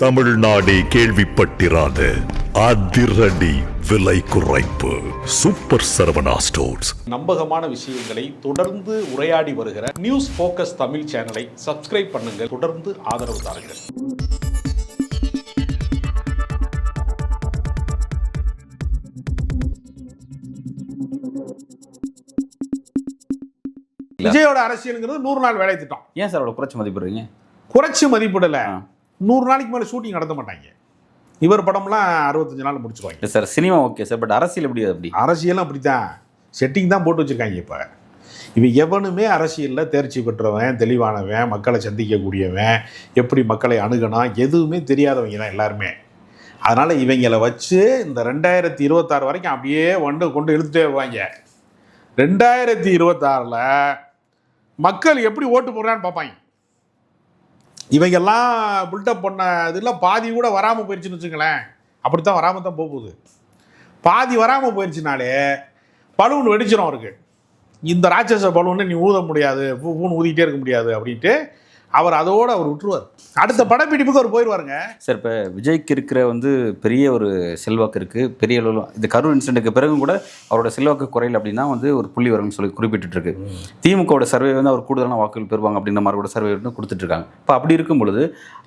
தமிழ்நாடே கேள்விப்பட்டிராத அதிரடி விலை குறைப்பு சூப்பர் சரவணா ஸ்டோர்ஸ். நம்பகமான விஷயங்களை தொடர்ந்து உரையாடி வருகிற நியூஸ் போக்கஸ் தமிழ் சேனலை சப்ஸ்கிரைப் பண்ணுங்க, தொடர்ந்து ஆதரவு தாருங்கள். விஜயோட அரசியலுங்கிறது 100 நாள் வேலை திட்டம். ஏன் சார் அவ்வளோ குறைச்சி மதிப்பிடுறீங்க? குறைச்சி மதிப்பிடல, 100 நாளைக்கு மேலே ஷூட்டிங் நடத்த மாட்டாங்க. இவர் படம்லாம் 65 நாள் முடிச்சுருவாங்க sir. Cinema okay sir, but அரசியல் எப்படி? அப்படி அரசியலும் அப்படித்தான், செட்டிங் தான் போட்டு வச்சுருக்காங்க. இப்போ இவன் எவனுமே அரசியலில் தேர்ச்சி பெற்றவன், தெளிவானவன், மக்களை சந்திக்கக்கூடியவன், எப்படி மக்களை அணுகணும் எதுவுமே தெரியாதவங்க தான் எல்லாருமே. அதனால் இவங்களை வச்சு இந்த 2026 வரைக்கும் அப்படியே கொண்டு இழுத்துட்டே வருவாங்க. 2026 மக்கள் எப்படி ஓட்டு போடுறான்னு பார்ப்பாங்க. இவங்கெல்லாம் பில்டப் பண்ண இதெல்லாம் பாதி கூட வராமல் போயிடுச்சுன்னு வச்சுங்களேன். அப்படித்தான் வராமல் தான் போகுது. பாதி வராமல் போயிடுச்சுனாலே பலூன் வெடிச்சிடும் அவருக்கு. இந்த ராட்சச பலூன்னு நீ ஊத முடியாது, பூன்னு ஊதிக்கிட்டே இருக்க முடியாது அப்படின்ட்டு அவர் விட்டுருவார். அடுத்த படப்பிடிப்புக்கு அவர் போயிடுவாருங்க சார். இப்போ விஜய்க்கு இருக்கிற பெரிய ஒரு செல்வாக்கு இருக்குது, பெரிய அளவில். இந்த கரூர் இன்சிடென்ட்டுக்கு பிறகும் கூட அவரோட செல்வாக்கு குறையல அப்படின்னா ஒரு புள்ளி வரும்னு சொல்லி குறிப்பிட்டு இருக்கு. திமுகவோட சர்வே அவர் கூடுதலான வாக்குகள் பெறுவாங்க அப்படின்ற மாதிரி கூட சர்வே கொடுத்துட்ருக்காங்க. இப்போ அப்படி இருக்கும் பொழுது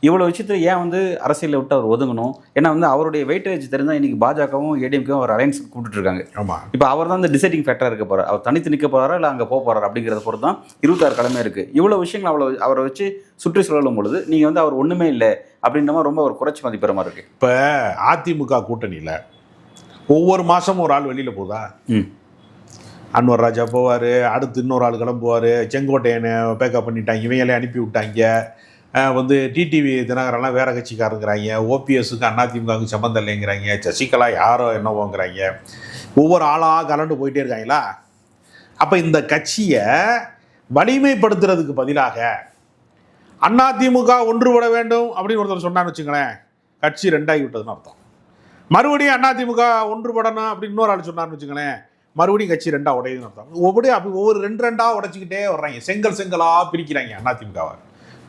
இவ்வளோ விஷயத்தில் ஏன் அரசியலை விட்டு அவர் ஒதுங்கணும்? ஏன்னா அவருடைய வெயிட்டேஜ் தெரிந்தால் இன்றைக்கி பாஜகவும் ஏடிஎம்கும் அவர் அலைன்ஸ் கூப்பிட்டுருக்காங்க. ஆமாம், இப்போ அவர் தான் டிசைடிங் ஃபேக்டராக இருக்க போகிறார். அவர் தனித்து நிற்க போகிறாரா இல்லை அங்கே போக போகிறார் அப்படிங்கிறத பொறுத்து தான் 26 கிழமை இருக்குது. இவ்வளோ விஷயங்கள் அவரை வச்சு சுற்றி சொல்லலும் பொழுது நீங்கள் அவர் ஒன்றுமே இல்லை அப்படின்ற மாதிரி ரொம்ப ஒரு குறைச்சி மதிப்பிற மாதிரி இருக்குது. இப்போ அதிமுக கூட்டணியில் ஒவ்வொரு மாதமும் ஒரு ஆள் வெளியில் போதா? அன்வர் ராஜா போவார், அடுத்து இன்னொரு ஆள் கிளம்புவார், செங்கோட்டையனை பேக்கப் பண்ணிட்டாங்க, இவங்களே அனுப்பி விட்டாங்க. டிடிவி தினகரெல்லாம் வேற கட்சிக்காரங்கிறாங்க, ஓபிஎஸ்க்கு அதிமுகவுக்கு சம்மந்தம் இல்லைங்கிறாங்க, சசிகலா யாரோ என்னவோங்கிறாங்க. ஒவ்வொரு ஆளாக கலண்டு போயிட்டே இருக்காங்களா? அப்போ இந்த கட்சியை வலிமைப்படுத்துறதுக்கு பதிலாக அதிமுக ஒன்றுபட வேண்டும் அப்படின்னு ஒருத்தர் சொன்னான்னு வச்சுங்களேன், கட்சி ரெண்டாகி விட்டதுன்னு அர்த்தம். மறுபடியும் அதிமுக ஒன்றுபடணும் அப்படின்னு இன்னொரு ஆள் சொன்னார்னு வச்சுங்களேன், மறுபடியும் கட்சி ரெண்டா உடையுதுன்னு அர்த்தம். ஒவ்வொரு ரெண்டா உடைச்சிக்கிட்டே வர்றாங்க, செங்கலாக பிரிக்கிறாங்க. அதிமுகவை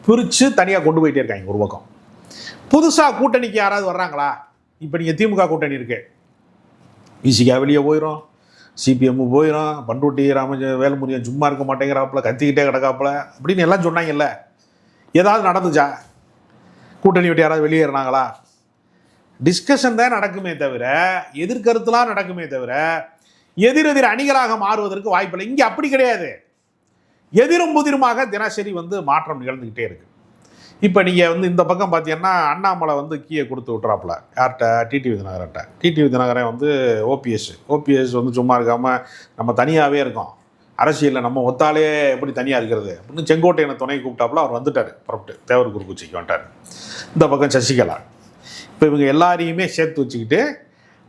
பிரித்து தனியாக கொண்டு போயிட்டே இருக்காங்க ஒரு பக்கம். புதுசாக கூட்டணிக்கு யாராவது வர்றாங்களா? இப்போ நீங்கள் திமுக கூட்டணி இருக்கு, விசிகா வெளியே போயிடும், சிபிஎம் போயிடும், பண்ருட்டி வேலுமுருகன் சும்மா இருக்க மாட்டேங்கிறாப்புல, கத்திக்கிட்டே கிடக்காப்புல அப்படின்னு எல்லாம் சொன்னாங்கல்ல. ஏதாவது நடந்துச்சா? கூட்டணி விட்டு யாராவது வெளியேறினாங்களா? டிஸ்கஷன் தான் நடக்குமே தவிர, எதிர்கருத்துலாம் நடக்குமே தவிர எதிரெதிர் அணிகளாக மாறுவதற்கு வாய்ப்பில்லை. இங்கே அப்படி கிடையாது. எதிரும் புதிருமாக தினசரி மாற்றம் நிகழ்ந்துக்கிட்டே இருக்கு. இப்போ நீங்கள் இந்த பக்கம் பார்த்தீங்கன்னா அண்ணாமலை கீயை கொடுத்து விட்றாப்புல. யார்கிட்ட? டிடிவி தினகரன்ட்ட. டிடிவி தினகரன் ஓபிஎஸ் சும்மா இருக்காமல் நம்ம தனியாகவே இருக்கோம், அரசியலில் நம்ம ஒத்தாலே எப்படி தனியாக இருக்கிறது அப்படின்னு செங்கோட்டையனை துணை கூப்பிட்டாப்புல. அவர் வந்துட்டார், புறப்பட்டு தேவர் குறுக்குச்சிக்கு வந்துட்டார். இந்த பக்கம் சசிகலா. இப்போ இவங்க எல்லாரையுமே சேர்த்து வச்சுக்கிட்டு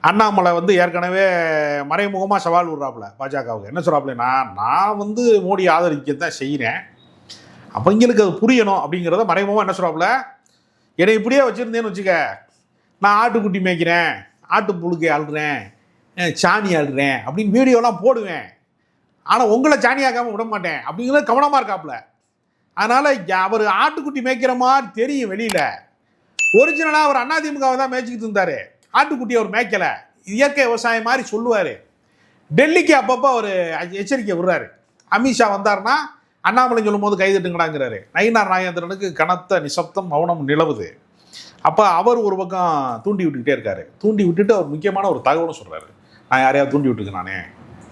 அண்ணாமலை ஏற்கனவே மறைமுகமாக சவால் விடுறாப்புல பாஜகவுக்கு. என்ன சொல்கிறாப்புல? நான் மோடி ஆதரிக்கத்தான் செய்கிறேன், அப்போ இங்களுக்கு அது புரியணும் அப்படிங்கிறத மறைமுகமாக என்ன சொல்கிறாப்புல, என்னை இப்படியே வச்சுருந்தேன்னு வச்சுக்க, நான் ஆட்டுக்குட்டி மேய்க்கிறேன், ஆட்டு புழுக்கை ஆளுறேன், சாணி ஆளுறேன் அப்படின்னு வீடியோலாம் போடுவேன், ஆனால் உங்களை சாணியாக்காமல் விட மாட்டேன் அப்படிங்கிறது கவனமாக இருக்காப்புல. அதனால் அவர் ஆட்டுக்குட்டி மேய்க்கிற மாதிரி தெரியும் வெளியில். ஒரிஜினலாக அவர் அதிமுகவை தான் மேய்ச்சிக்கிட்டு இருந்தார், ஆட்டுக்குட்டி அவர் மேய்க்கலை. இயற்கை விவசாயம் மாதிரி சொல்லுவார். டெல்லிக்கு அப்பப்போ அவர் எச்சரிக்கை விடுறாரு. அமித்ஷா வந்தார்னா அண்ணாமலை சொல்லும் போது கைதட்டுங்கடாங்கிறாரு. நயினார் நாகேந்திரனுக்கு கனத்த நிசப்தம் மௌனம் நிலவுது. அப்போ அவர் ஒரு பக்கம் தூண்டி விட்டுக்கிட்டே இருக்காரு. தூண்டி விட்டுட்டு அவர் முக்கியமான ஒரு தகவலும் சொல்கிறாரு, நான் யாரையாவது தூண்டி விட்டுருக்கு, நானே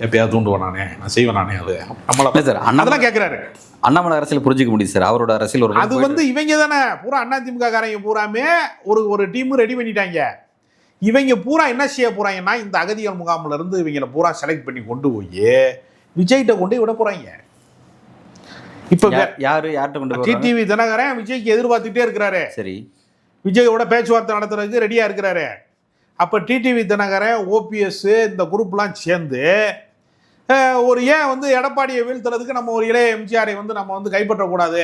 எப்பயாவது தூண்டுவேன், நான் செய்வேன், நானே அது நம்மளை சார் அதெல்லாம் கேட்குறாரு. அண்ணாமலை அரசியல் புரிஞ்சிக்க முடியுது சார். அவரோட அரசியல் ஒரு அது இவங்க தானே பூரா அதிமுக காரங்க பூராமே ஒரு டீம் ரெடி பண்ணிட்டாங்க. இவங்க பூரா என்ன செய்ய போறாங்கன்னா, இந்த அகதிகள் முகாமில் இருந்து இவங்களை பூரா செலக்ட் பண்ணி கொண்டு போய் விஜய்கிட்ட கொண்டு விட போறாங்க. இப்போ யார்கிட்ட கொண்டு? டிடிவி தினகரன் விஜய்க்கு எதிர்பார்த்துட்டே இருக்கிறாரு. சரி, விஜயோட பேச்சுவார்த்தை நடத்துறதுக்கு ரெடியா இருக்கிறாரு. அப்போ டிடிவி தினகரன், ஓபிஎஸ் இந்த குரூப்லாம் சேர்ந்து ஒரு ஏன் எடப்பாடியை வீழ்த்துறதுக்கு நம்ம ஒரு இளைய எம்ஜிஆரை நம்ம கைப்பற்றக்கூடாது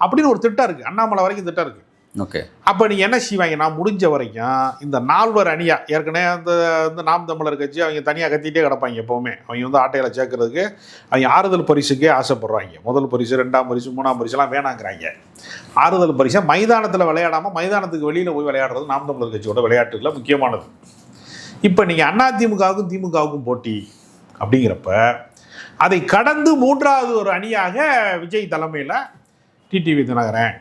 அப்படின்னு ஒரு திட்டம் இருக்குது. அண்ணாமலை வரைக்கும் திட்டம் இருக்குது. ஓகே. அப்போ நீங்கள் என்ன செய்வாங்க, நான் முடிஞ்ச வரைக்கும் இந்த 4 அணியா ஏற்கனவே அந்த நாம் தமிழர் கட்சி அவங்க தனியாக கத்திகிட்டே கிடப்பாங்க எப்போவுமே. அவங்க வந்து ஆட்டையில் சேர்க்கறதுக்கு அவங்க ஆறுதல் பரிசுக்கே ஆசைப்படுறாங்க. முதல் பரிசு, 2ஆம் பரிசு, 3ஆம் பரிசுலாம் வேணாங்கிறாங்க. ஆறுதல் பரிசை மைதானத்தில் விளையாடாமல் மைதானத்துக்கு வெளியில் போய் விளையாடுறது நாம் தமிழர் கட்சியோட விளையாட்டுகளில் முக்கியமானது. இப்போ நீங்கள் அதிமுகவுக்கும் திமுகவுக்கும் போட்டி அப்படிங்கிறப்ப அதை கடந்து 3வது ஒரு அணியாக விஜய் தலைமையில் டிடிவி தினகரன்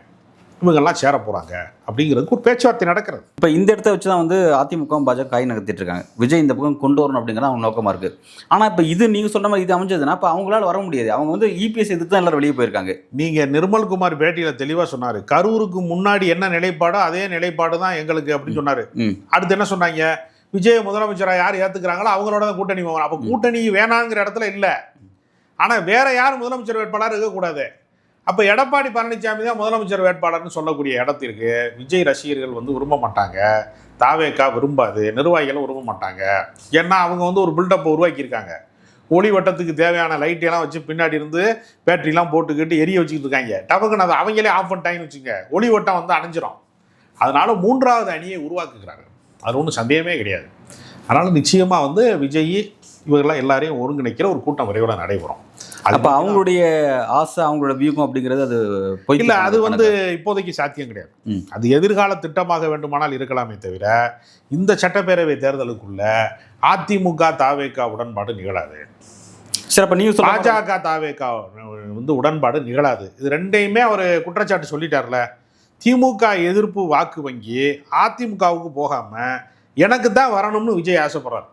இவங்கெல்லாம் சேர போகிறாங்க அப்படிங்கிறதுக்கு ஒரு பேச்சுவார்த்தை நடக்கிறது. இப்போ இந்த இடத்த வச்சு தான் வந்து அதிமுகவும் பாஜக காய் நகர்த்திட்டு இருக்காங்க. விஜய் இந்த பக்கம் கொண்டு வரணும் அப்படிங்கிறது அவங்க நோக்கமாக இருக்குது. ஆனால் இப்போ இது நீங்கள் சொன்ன மாதிரி இது அமைஞ்சதுன்னா இப்போ அவங்களால வர முடியாது. அவங்க வந்து இபிஎஸ் எதிர்த்து தான் எல்லாரும் வெளியே போயிருக்காங்க. நீங்கள் நிர்மல்குமார் பேட்டியில் தெளிவாக சொன்னார், கரூருக்கு முன்னாடி என்ன நிலைப்பாடோ அதே நிலைப்பாடு தான் எங்களுக்கு அப்படின்னு சொன்னார். அடுத்து என்ன சொன்னாங்க, விஜய் முதலமைச்சராக யார் ஏற்றுக்கிறாங்களோ அவங்களோட தான் கூட்டணி போவாங்க. அப்போ கூட்டணி வேணாங்கிற இடத்துல இல்லை. ஆனால் வேற யார் முதலமைச்சர் வேட்பாளர் இருக்கக்கூடாது. அப்போ எடப்பாடி பழனிசாமி தான் முதலமைச்சர் வேட்பாளர்னு சொல்லக்கூடிய இடத்திற்கு விஜய் ரசிகர்கள் வந்து விரும்ப மாட்டாங்க, தாவேக்கா விரும்பாது, நிர்வாகிகளும் விரும்ப மாட்டாங்க. ஏன்னா அவங்க வந்து ஒரு பில்டப்பை உருவாக்கியிருக்காங்க. ஒளி வட்டத்துக்கு தேவையான லைட்டெல்லாம் வச்சு பின்னாடி இருந்து பேட்டரிலாம் போட்டுக்கிட்டு எரிய வச்சுக்கிட்டு இருக்காங்க. டபக்குன்னு அதை அவங்களே ஆஃப் பண்ணிட்டாங்கன்னு வச்சுங்க, ஒளி வட்டம் வந்து அணைஞ்சிரும். அதனால 3வது அணியை உருவாக்குகிறாங்க. அது ஒன்றும் சந்தேகமே கிடையாது. அதனால் நிச்சயமாக வந்து விஜய் இவர்களாம் எல்லாரையும் ஒருங்கிணைக்கிற ஒரு கூட்டம் விரைவில் நடைபெறும். அப்போ அவங்களுடைய ஆசை, அவங்களோட வியூகம் அப்படிங்கிறது அது இல்லை, அது வந்து இப்போதைக்கு சாத்தியம் கிடையாது. அது எதிர்கால திட்டமாக வேண்டுமானால் இருக்கலாமே தவிர இந்த சட்டப்பேரவை தேர்தலுக்குள்ள அதிமுக தாவேகா உடன்பாடு நிகழாது. சரி, அப்போ நீங்கள் பாஜக தாவேகா வந்து உடன்பாடு நிகழாது. இது ரெண்டையுமே அவர் குற்றச்சாட்டு சொல்லிட்டார்ல. திமுக எதிர்ப்பு வாக்கு வங்கி அதிமுகவுக்கு போகாமல் எனக்கு தான் வரணும்னு விஜய் ஆசைப்படுறாரு.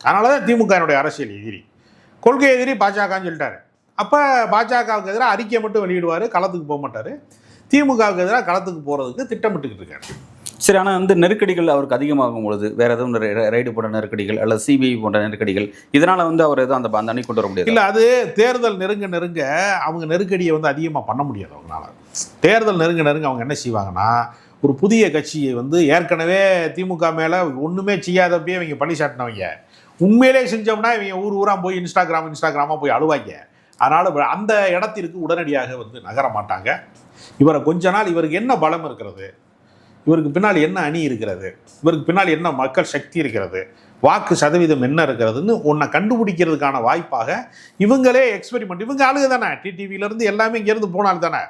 அதனால தான் திமுகனுடைய அரசியல் எதிரி, கொள்கை எதிரி பாஜகன்னு சொல்லிட்டாரு. அப்போ பாஜகவுக்கு எதிராக அறிக்கையை மட்டும் வெளியிடுவார், களத்துக்கு போக மாட்டார். திமுகவுக்கு எதிராக களத்துக்கு போகிறதுக்கு திட்டமிட்டுக்கிட்டு இருக்காரு. சரி, ஆனால் வந்து நெருக்கடிகள் அவருக்கு அதிகமாகும் பொழுது வேறு எதுவும் ரைடு போன்ற நெருக்கடிகள் அல்லது சிபிஐ போன்ற நெருக்கடிகள், இதனால் வந்து அவர் எதுவும் அந்த அணி கொண்டு வர முடியாது. இல்லை, அது தேர்தல் நெருங்க அவங்க நெருக்கடியை வந்து அதிகமாக பண்ண முடியாது அவங்களால. தேர்தல் நெருங்க அவங்க என்ன செய்வாங்கன்னா, ஒரு புதிய கட்சியை வந்து ஏற்கனவே திமுக மேலே ஒன்றுமே செய்யாதப்பயே இவங்க பழி சாட்டினவங்க, உண்மையிலே செஞ்சோம்னா இவங்க ஊராக போய் இன்ஸ்டாகிராமாக போய் அழுவாங்க. அதனால் அந்த இடத்திற்கு உடனடியாக வந்து நகர மாட்டாங்க. இவரை கொஞ்ச நாள் இவருக்கு என்ன பலம் இருக்கிறது, இவருக்கு பின்னால் என்ன அணி இருக்கிறது, இவருக்கு பின்னால் என்ன மக்கள் சக்தி இருக்கிறது, வாக்கு சதவீதம் என்ன இருக்கிறதுன்னு ஒன்றை கண்டுபிடிக்கிறதுக்கான வாய்ப்பாக இவங்களே எக்ஸ்பெரிமெண்ட், இவங்க ஆளுக தானே, டிடிவிலேருந்து எல்லாமே இங்கேருந்து போனால் தானே.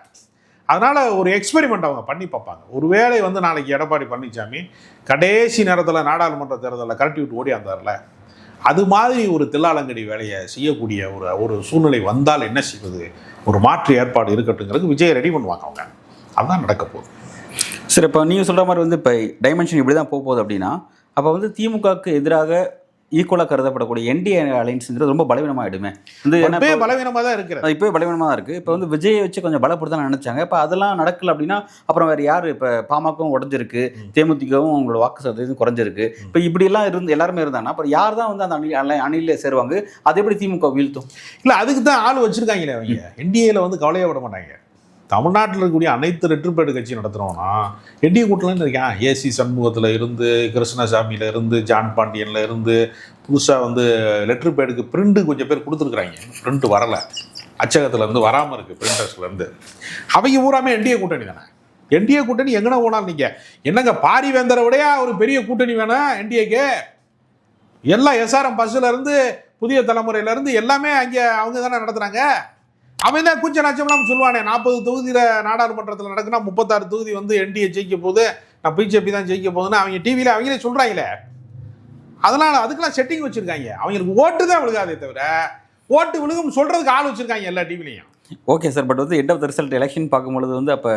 அதனால் ஒரு எக்ஸ்பெரிமெண்ட் அவங்க பண்ணி பார்ப்பாங்க. ஒருவேளை வந்து நாளைக்கு எடப்பாடி பழனிசாமி கடைசி நேரத்தில் நாடாளுமன்ற தேர்தலில் கரட்டி விட்டு ஓடியாந்தார்ல, அது மாதிரி ஒரு தில்லாலங்கடி வேலையை செய்யக்கூடிய ஒரு சூழ்நிலை வந்தால் என்ன செய்வது, ஒரு மாற்று ஏற்பாடு இருக்கட்டுங்கிறது விஜய் ரெடி பண்ணுவாங்க. அவங்க அதுதான் நடக்க போகுது. சரி, இப்போ நீங்கள் சொல்கிற மாதிரி வந்து இப்போ டைமென்ஷன் இப்படி தான் போகுது அப்படின்னா, அப்போ வந்து திமுகவுக்கு எதிராக ஈக்குவலாக கருதப்படக்கூடிய என்டிஏ அலைன்ஸுங்கிறது ரொம்ப பலவீனமாகிடுமே. வந்து பலவீனமாக தான் இருக்குது, இப்போவே பலவீனமாக தான் இருக்குது. இப்போ வந்து விஜயை வச்சு கொஞ்சம் பலப்படுத்த நினச்சாங்க. இப்போ அதெல்லாம் நடக்கல அப்படின்னா அப்புறம் வேறு யார்? இப்போ பாமகவும் உடஞ்சிருக்கு, தேமுதிகவும் அவங்களோட வாக்கு சதவீதம் குறைஞ்சிருக்கு. இப்போ இப்படிலாம் எல்லாருமே இருந்தாங்கன்னா அப்புறம் யார் தான் வந்து அந்த அணியில் சேருவாங்க? அது எப்படி திமுக வீழ்த்தும்? இல்லை, அதுக்கு தான் ஆள் வச்சுருக்காங்களே அவங்க. என்டிஏல வந்து கவலையே விட மாட்டாங்க. தமிழ்நாட்டில் இருக்கக்கூடிய அனைத்து ரெட்ருபேடு கட்சி நடத்துகிறோன்னா என்டிஏ கூட்டணின்னு இருக்கேன். ஏசி சண்முகத்தில் இருந்து, கிருஷ்ணசாமியில் இருந்து, ஜான் பாண்டியனில் இருந்து, புதுசாக வந்து லெட்ருபேடுக்கு பிரிண்ட்டு கொஞ்சம் பேர் கொடுத்துருக்குறாங்க. பிரிண்ட் வரலை, அச்சகத்தில் இருந்து வராமல் இருக்குது, பிரிண்டர்ஸ்லேருந்து. அவங்க பூராமே என்டிஏ கூட்டணி தானே. என்டிஏ கூட்டணி எங்கன்னா போனாலும் நீங்கள் என்னங்க பாரிவேந்தரை விடையா ஒரு பெரிய கூட்டணி வேணும் என்டிஏக்கு? எல்லாம் எஸ்ஆர்எம் பஸ்ஸிலேருந்து புதிய தலைமுறையிலேருந்து எல்லாமே அங்கே அவங்க தானே நடத்துகிறாங்க. அவன் தான் கூச்ச நாச்சம்லாம் சொல்லுவானே, 40 தொகுதியில் நாடாளுமன்றத்தில் நடக்குன்னா 36 தொகுதி வந்து என்டிஏ ஜெயிக்க போகுது, நான் பிஜேபி தான் ஜெயிக்க போகுதுன்னு அவங்க டிவியில் அவங்களே சொல்கிறாங்களே. அதனால் அதுக்கெல்லாம் செட்டிங் வச்சுருக்காங்க. அவங்களுக்கு ஓட்டு தான் விழுகாதே தவிர ஓட்டு விழுகும் சொல்கிறதுக்கு ஆள் வச்சுருக்காங்க எல்லா டிவிலையும். ஓகே சார், பட் வந்து end of the result election பார்க்கும்பொழுது வந்து அப்போ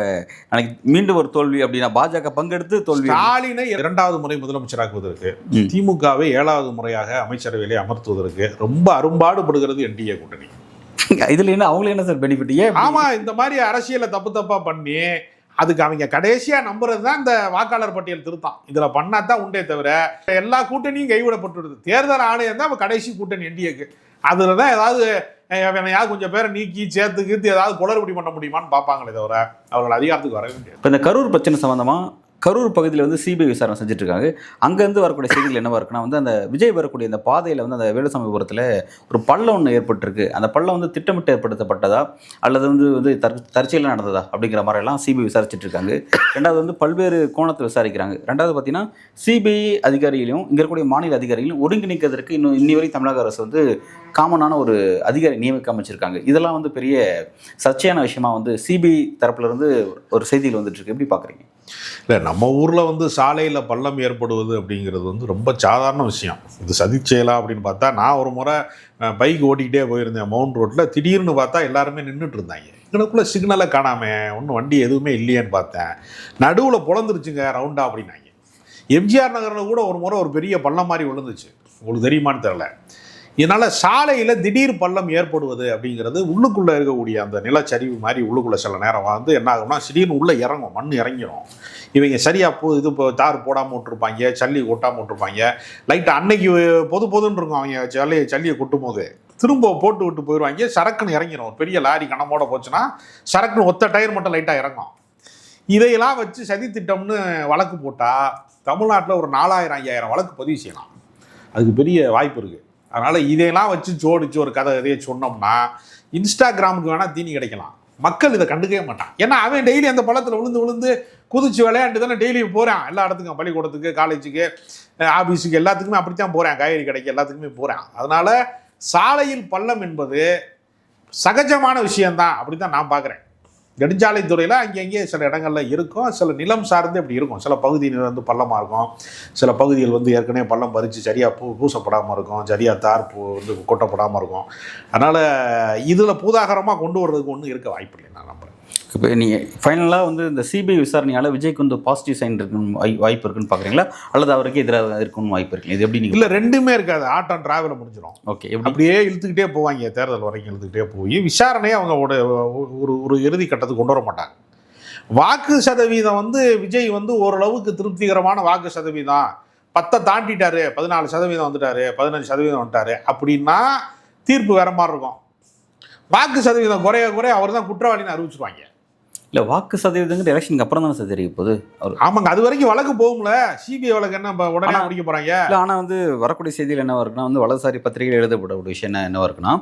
எனக்கு மீண்டும் ஒரு தோல்வி அப்படின்னா பாஜக பங்கெடுத்து தோல்வி. ஸ்டாலினை 2வது முறை முதலமைச்சராக்குவதற்கு, திமுகவை 7வது முறையாக அமைச்சரவையிலே அமர்த்துவதற்கு ரொம்ப அரும்பாடுபடுகிறது என்டிஏ கூட்டணி. இதில் என்ன அவங்களுக்கு என்ன சார் பெனிஃபிட்? ஆமாம், இந்த மாதிரி அரசியலை தப்பாக பண்ணி அதுக்கு அவங்க கடைசியாக நம்புறது தான் இந்த வாக்காளர் பட்டியல் திருத்தம். இதில் பண்ணால் தான் உண்டே தவிர எல்லா கூட்டணியும் கைவிடப்பட்டுடுது. தேர்தல் ஆணையம் தான் கடைசி கூட்டணி என்டிஏக்கு. அதில் தான் ஏதாவது யார் கொஞ்சம் பேரை நீக்கி சேர்த்துக்கு ஏதாவது குளறுபடி பண்ண முடியுமான்னு பார்ப்பாங்களே தவிர அவர்கள் அதிகாரத்துக்கு வரவே முடியாது. இப்போ இந்த கரூர் பிரச்சனை சம்மந்தமாக கரூர் பகுதியில் வந்து சிபிஐ விசாரணை செஞ்சுட்டு இருக்காங்க. அங்கேருந்து வரக்கூடிய செய்திகள் என்னவா இருக்குன்னா வந்து அந்த விஜய் வரக்கூடிய அந்த பாதையில் வந்து அந்த வேலுசாமிபுரத்தில் ஒரு பள்ளம் ஒன்று ஏற்பட்டிருக்கு. அந்த பள்ளம் வந்து திட்டமிட்டு ஏற்படுத்தப்பட்டதா அல்லது வந்து தற்செயலாக நடந்ததா அப்படிங்கிற மாதிரிலாம் சிபிஐ விசாரிச்சுட்டு இருக்காங்க. ரெண்டாவது வந்து பல்வேறு கோணத்தை விசாரிக்கிறாங்க. ரெண்டாவது பார்த்தீங்கன்னா சிபிஐ அதிகாரிகளையும் இங்கே இருக்கக்கூடிய மாநில அதிகாரிகளையும் ஒருங்கிணைக்கிறதுக்கு இன்னி வரை தமிழக அரசு வந்து காமனான ஒரு அதிகாரி நியமிக்க அமைச்சிருக்காங்க. இதெல்லாம் வந்து பெரிய சர்ச்சையான விஷயமா வந்து சிபிஐ தரப்புல இருந்து ஒரு செய்திகள் வந்துட்டு இருக்கு. எப்படி பார்க்குறீங்க? இல்லை, நம்ம ஊரில் வந்து சாலையில் பள்ளம் ஏற்படுவது அப்படிங்கிறது வந்து ரொம்ப சாதாரண விஷயம். இது சதிச்செயலா அப்படின்னு பார்த்தா, நான் ஒரு முறை பைக் ஓட்டிக்கிட்டே போயிருந்தேன் மவுண்ட் ரோட்டில். திடீர்னு பார்த்தா எல்லாருமே நின்றுட்டு இருந்தாங்க. எங்களுக்குள்ளே சிக்னலை காணாமல் ஒன்றும் வண்டி எதுவுமே இல்லையேன்னு பார்த்தேன். நடுவில் பொழந்துருச்சுங்க ரவுண்டா அப்படின்னாங்க. எம்ஜிஆர் நகரில் கூட ஒரு முறை ஒரு பெரிய பள்ளம் மாதிரி விழுந்துச்சு. உங்களுக்கு தெரியுமான்னு தெரில. இதனால் சாலையில் திடீர் பள்ளம் ஏற்படுவது அப்படிங்கிறது உள்ளுக்குள்ளே இருக்கக்கூடிய அந்த நிலச்சரிவு மாதிரி உள்ளுக்குள்ளே சில நேரம் வந்து என்ன ஆகும்னா திடீர்னு உள்ளே இறங்கும், மண் இறங்கிடும். இவங்க சரியாக இது இப்போ தார் போடாமல் விட்டுருப்பாங்க, சல்லி கொட்டாமல் விட்டுருப்பாங்க. லைட்டாக அன்னைக்கு பொதுன்னு இருக்கும். அவங்க சல்லியை கொட்டும் போது திரும்ப போட்டு விட்டு போயிடுவாங்க. சரக்குன்னு இறங்கிடும். ஒரு பெரிய லாரி கணமோட போச்சுன்னா சரக்குன்னு ஒத்த டயர் மட்டும் லைட்டாக இறங்கும். இதையெல்லாம் வச்சு சதி திட்டம்னு வழக்கு போட்டால் தமிழ்நாட்டில் ஒரு 4000-5000 வழக்கு பதிவு செய்யலாம். அதுக்கு பெரிய வாய்ப்பு இருக்குது. அதனால் இதையெல்லாம் வச்சு ஜோடிச்சு ஒரு கதையை சொன்னோம்னா இன்ஸ்டாகிராமுக்கு வேணால் தீனி கிடைக்கலாம். மக்கள் இதை கண்டுக்கவே மாட்டான். ஏன்னா அவன் டெய்லி அந்த பள்ளத்தில் விழுந்து குதிச்சு விளையாண்டு தானே டெய்லி போகிறான். எல்லா இடத்துக்கும், பள்ளிக்கூடத்துக்கு, காலேஜுக்கு, ஆஃபீஸுக்கு, எல்லாத்துக்குமே அப்படித்தான் போகிறேன். காய்கறி கடைக்கு எல்லாத்துக்குமே போகிறேன். அதனால் சாலையில் பள்ளம் என்பது சகஜமான விஷயந்தான். அப்படி தான் நான் பார்க்குறேன். நெடுஞ்சாலைத்துறையில் அங்கங்கே சில இடங்களில் இருக்கும். சில நிலம் சார்ந்து இப்படி இருக்கும். சில பகுதியில் வந்து பள்ளமாக இருக்கும். சில பகுதிகள் வந்து ஏற்கனவே பள்ளம் பறித்து சரியாக பூசப்படாமல் இருக்கும். சரியாக தார் வந்து கொட்டப்படாமல் இருக்கும். அதனால் இதில் பூதாகரமாக கொண்டு வர்றதுக்கு ஒன்றும் இருக்க வாய்ப்பு இல்லை நான் நம்புகிறேன். இப்போ நீங்கள் ஃபைனலாக வந்து இந்த சிபிஐ விசாரணையால் விஜய்க்கு வந்து பாசிட்டிவ் சைன் இருக்குன்னு வாய்ப்பு இருக்குன்னு பார்க்குறீங்களா, அல்லது அவருக்கு எதிராக இருக்குன்னு வாய்ப்பு இருக்குல்ல? இது எப்படி நீங்கள்? இல்லை, ரெண்டுமே இருக்காது. ஆர்ட் அண்ட் டிராவலில் முடிஞ்சிடும். ஓகே, அப்படியே இழுத்துக்கிட்டே போவாங்க. தேர்தல் வரைக்கும் இழுத்துக்கிட்டே போய் விசாரணையை அவங்க ஒரு இறுதி கட்டத்துக்கு கொண்டு வர மாட்டாங்க. வாக்கு சதவீதம் வந்து விஜய் வந்து ஓரளவுக்கு திருப்திகரமான வாக்கு சதவீதம் 10 தாண்டிட்டாரு, 14% வந்துட்டாரு, 15% வந்துட்டாரு அப்படின்னா தீர்ப்பு வேற மாதிரி இருக்கும். வாக்கு சதவீதம் குறைய அவர் தான் குற்றவாளின்னு அறிவிச்சிருவாங்க. இல்லை, வாக்கு சதவீதங்கிறது எலெக்ஷனுக்கு அப்புறம் தானே சார் தெரியும் போது. ஆமாங்க, அது வரைக்கும் வழக்கு போகும்ல. சிபிஐ வழக்கு என்ன உடனே முடிக்க போகிறாங்க? இல்லை, ஆனால் வந்து வரக்கூடிய செய்தியில் என்னவா இருக்குன்னா வந்து வலதுசாரி பத்திரிகையில் எழுதப்படக்கூடிய விஷயம் என்னவா இருக்குன்னா,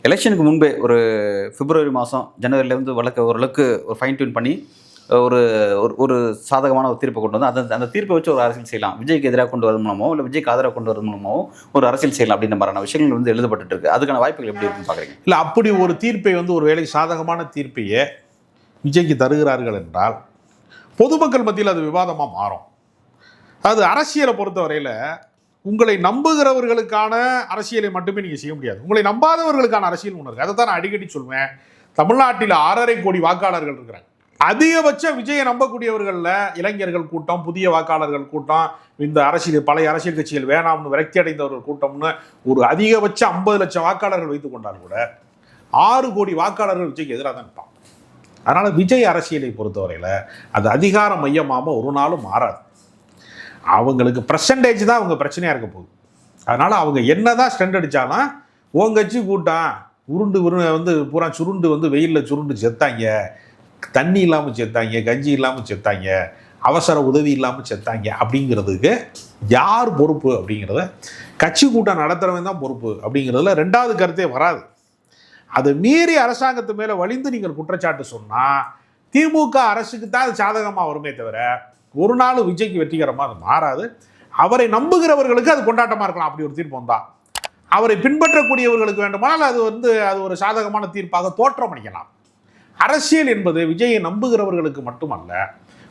எலெக்ஷனுக்கு முன்பே ஒரு பிப்ரவரி மாதம் ஜனவரியிலேருந்து வழக்கு ஓரளவுக்கு ஒரு ஃபைன் டியூன் பண்ணி ஒரு சாதகமான ஒரு தீர்ப்பை கொண்டு வந்து அந்த தீர்ப்பை வச்சு ஒரு அரசியல் செய்யலாம். விஜய்க்கு எதிராக கொண்டு வரது மூலமோ இல்லை விஜய்க்கு ஆதரவு கொண்டு வரது மூலமோ ஒரு அரசியல் செய்யலாம் அப்படின்ற மாதிரியான விஷயங்கள் வந்து எழுதப்பட்டு இருக்கு. அதுக்கான வாய்ப்புகள் எப்படி இருக்குன்னு பார்க்குறீங்க? இல்லை, அப்படி ஒரு தீர்ப்பை வந்து ஒரு வேலை சாதகமான தீர்ப்பையே விஜய்க்கு தருகிறார்கள் என்றால் பொதுமக்கள் மத்தியில் அது விவாதமாக மாறும். அது அரசியலை பொறுத்தவரையில் உங்களை நம்புகிறவர்களுக்கான அரசியலை மட்டுமே நீங்கள் செய்ய முடியாது. உங்களை நம்பாதவர்களுக்கான அரசியல் ஒன்று இருக்குது. அதை தான் நான் அடிக்கடி சொல்வேன். தமிழ்நாட்டில் 6.5 கோடி வாக்காளர்கள் இருக்கிறாங்க. அதிகபட்ச விஜயை நம்பக்கூடியவர்களில் இளைஞர்கள் கூட்டம், புதிய வாக்காளர்கள் கூட்டம், இந்த பழைய அரசியல் கட்சிகள் வேணாம்னு விரக்தி அடைந்தவர்கள் கூட்டம்னு ஒரு அதிகபட்ச 50 லட்சம் வாக்காளர்கள் வைத்துக் கொண்டால் கூட 6 கோடி வாக்காளர்கள் விஜய்க்கு எதிராக தான் இருப்பாங்க. அதனால் விஜய் அரசியலை பொறுத்தவரையில் அது அதிகார மையமாக ஒரு நாளும் மாறாது. அவங்களுக்கு பர்சன்டேஜ் தான் அவங்க பிரச்சனையாக இருக்க போகுது. அதனால் அவங்க என்ன தான் ஸ்ட்ரெண்ட் அடித்தாலும் ஓங்கச்சி கூட்டம் உருண்டு வந்து பூரா சுருண்டு வந்து வெயிலில் சுருண்டு செத்தாங்க, தண்ணி இல்லாமல் செத்தாங்க, கஞ்சி இல்லாமல் செத்தாங்க, அவசர உதவி இல்லாமல் செத்தாங்க அப்படிங்கிறதுக்கு யார் பொறுப்பு அப்படிங்கிறத கட்சி கூட்டம் நடத்துகிறவன் தான் பொறுப்பு அப்படிங்கிறதுல ரெண்டாவது கருத்தே வராது. அதை மீறி அரசாங்கத்து மேலே வலிந்து நீங்கள் குற்றச்சாட்டு சொன்னால் திமுக அரசுக்கு தான் அது சாதகமாக வருமே தவிர ஒரு நாள் விஜய்க்கு வெற்றிகரமாக அது மாறாது. அவரை நம்புகிறவர்களுக்கு அது கொண்டாட்டமாக இருக்கலாம். அப்படி ஒரு தீர்ப்பு வந்தால் அவரை பின்பற்றக்கூடியவர்களுக்கு வேண்டுமானால் அது ஒரு சாதகமான தீர்ப்பாக தோற்றமளிக்கலாம். அரசியல் என்பது விஜயை நம்புகிறவர்களுக்கு மட்டுமல்ல,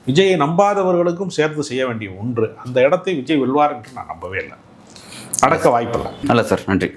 விஜயை நம்பாதவர்களுக்கும் சேர்த்து செய்ய வேண்டிய ஒன்று. அந்த இடத்தை விஜய் வெல்வார் என்று நான் நம்பவே இல்லை. நடக்க வாய்ப்பில்லை. நல்ல சார், நன்றி.